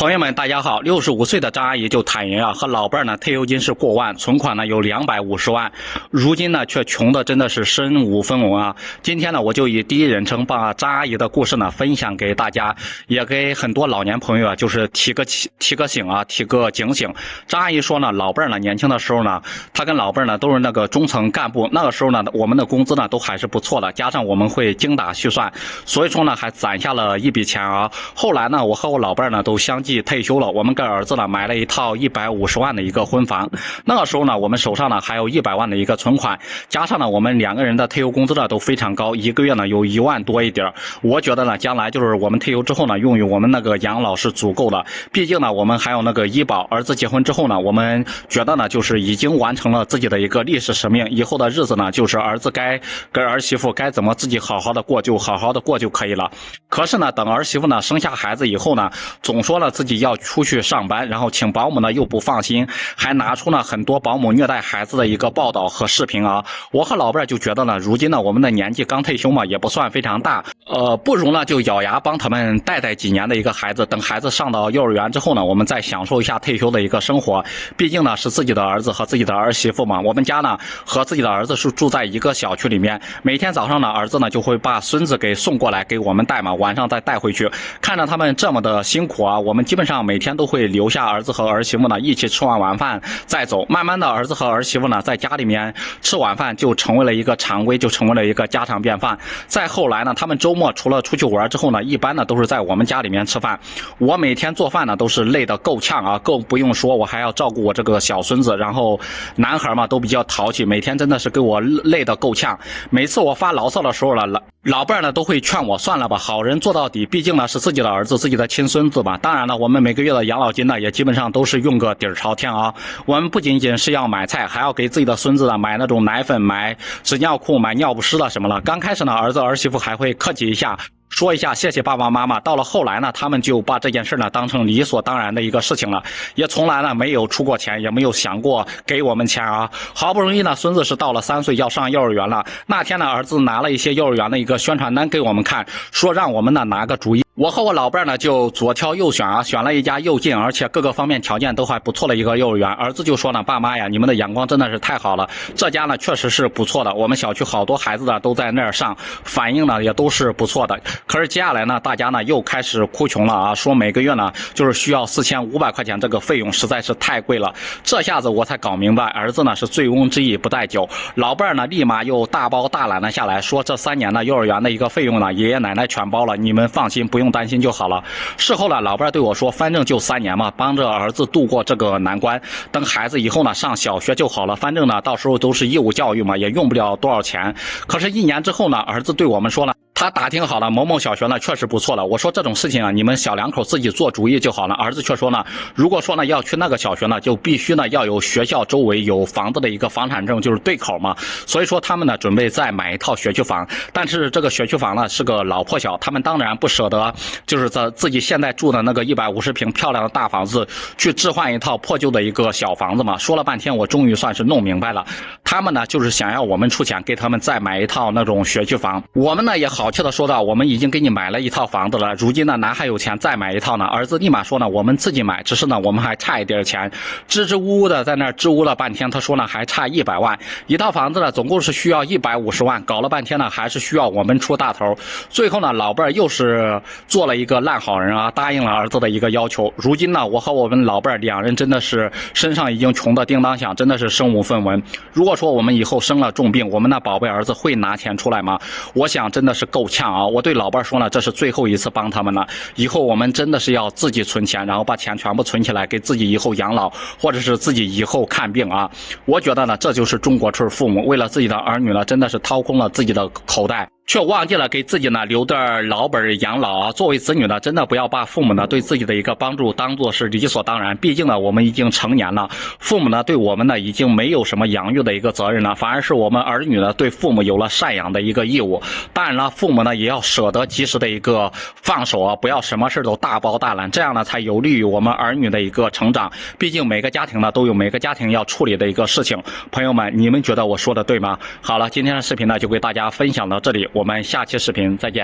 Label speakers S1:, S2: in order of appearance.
S1: 朋友们，大家好！65岁的张阿姨就坦言和老伴呢退休金是过万，存款呢有250万，如今呢却穷的真的是身无分文啊！今天呢我就以第一人称把张阿姨的故事呢分享给大家，也给很多老年朋友啊，就是提个醒啊，提个警醒。张阿姨说呢，老伴呢年轻的时候呢，她跟老伴呢都是那个中层干部，那个时候呢我们的工资呢都还是不错的，加上我们会精打细算，所以说呢还攒下了一笔钱啊。后来呢我和我老伴呢都相继退休了，我们给儿子呢买了一套150万的一个婚房。那个时候呢我们手上呢还有100万的一个存款，加上呢我们2个人的退休工资呢都非常高，一个月呢有1万多一点。我觉得呢将来就是我们退休之后呢用于我们那个养老是足够的，毕竟呢我们还有那个医保。儿子结婚之后呢，我们觉得呢就是已经完成了自己的一个历史使命，以后的日子呢就是儿子该跟儿媳妇该怎么自己好好的过就好好的过就可以了。可是呢等儿媳妇呢生下孩子以后呢，总说了自己要出去上班，然后请保姆呢又不放心，还拿出了很多保姆虐待孩子的一个报道和视频啊。我和老伴就觉得呢，如今呢我们的年纪刚退休嘛，也不算非常大，不如呢就咬牙帮他们带几年的一个孩子，等孩子上到幼儿园之后呢，我们再享受一下退休的一个生活。毕竟呢是自己的儿子和自己的儿媳妇嘛，我们家呢和自己的儿子是住在一个小区里面，每天早上呢儿子呢就会把孙子给送过来给我们带嘛，晚上再带回去。看着他们这么的辛苦啊，我们基本上每天都会留下儿子和儿媳妇呢一起吃完晚饭再走。慢慢的儿子和儿媳妇呢在家里面吃晚饭就成为了一个常规，就成为了一个家常便饭。再后来呢，他们周末除了出去玩之后呢，一般呢都是在我们家里面吃饭。我每天做饭呢都是累得够呛啊，更不用说我还要照顾我这个小孙子，然后男孩嘛都比较淘气，每天真的是给我累得够呛。每次我发牢骚的时候呢，老伴呢都会劝我算了吧，好人做到底，毕竟呢是自己的儿子，自己的亲孙子吧。当然了，我们每个月的养老金呢也基本上都是用个底儿朝天啊。我们不仅仅是要买菜，还要给自己的孙子呢买那种奶粉、买纸尿裤、买尿不湿了什么了。刚开始呢儿子儿媳妇还会客气一下，说一下谢谢爸爸妈妈，到了后来呢他们就把这件事呢当成理所当然的一个事情了，也从来呢没有出过钱，也没有想过给我们钱啊。好不容易呢孙子是到了3岁要上幼儿园了，那天呢儿子拿了一些幼儿园的一个宣传单给我们看，说让我们呢拿个主意。我和我老伴呢就左挑右选啊，选了一家又近而且各个方面条件都还不错的一个幼儿园。儿子就说呢，爸妈呀，你们的眼光真的是太好了，这家呢确实是不错的，我们小区好多孩子呢都在那儿上，反应呢也都是不错的。可是接下来呢大家呢又开始哭穷了啊，说每个月呢就是需要4500块钱，这个费用实在是太贵了。这下子我才搞明白，儿子呢是醉翁之意不在酒，老伴呢立马又大包大揽了下来，说这3年呢幼儿园的一个费用呢爷爷奶奶全包了，你们放心不用担心就好了。事后呢老伴对我说，反正就3年嘛，帮着儿子度过这个难关，等孩子以后呢上小学就好了，反正呢到时候都是义务教育嘛，也用不了多少钱。可是1年之后呢，儿子对我们说了，他打听好了某某小学呢确实不错了。我说这种事情啊你们小两口自己做主意就好了。儿子却说呢，如果说呢要去那个小学呢，就必须呢要有学校周围有房子的一个房产证，就是对口嘛。所以说他们呢准备再买一套学区房，但是这个学区房呢是个老破小，他们当然不舍得就是在自己现在住的那个150平漂亮的大房子去置换一套破旧的一个小房子嘛。说了半天我终于算是弄明白了，他们呢就是想要我们出钱给他们再买一套那种学区房。我们呢也好气的说道，我们已经给你买了一套房子了，如今呢哪还有钱再买一套呢？儿子立马说呢，我们自己买，只是呢我们还差一点钱，支支吾吾的在那儿支吾了半天。他说呢还差100万，一套房子呢总共是需要150万，搞了半天呢还是需要我们出大头。最后呢老伴又是做了一个烂好人啊，答应了儿子的一个要求。如今呢我和我们老伴2人真的是身上已经穷得叮当响，真的是身无分文。如果说我们以后生了重病，我们那宝贝儿子会拿钱出来吗？我想真的是够呛啊。我对老伴说了，这是最后一次帮他们了，以后我们真的是要自己存钱，然后把钱全部存起来给自己以后养老，或者是自己以后看病啊。我觉得呢这就是中国式父母，为了自己的儿女呢真的是掏空了自己的口袋，却忘记了给自己呢留点老本养老啊。作为子女呢，真的不要把父母呢对自己的一个帮助当做是理所当然，毕竟呢我们已经成年了，父母呢对我们呢已经没有什么养育的一个责任了，反而是我们儿女呢对父母有了赡养的一个义务。当然了，父母呢也要舍得及时的一个放手啊，不要什么事都大包大揽，这样呢才有利于我们儿女的一个成长。毕竟每个家庭呢都有每个家庭要处理的一个事情。朋友们，你们觉得我说的对吗？好了，今天的视频呢就给大家分享到这里，我们下期视频再见。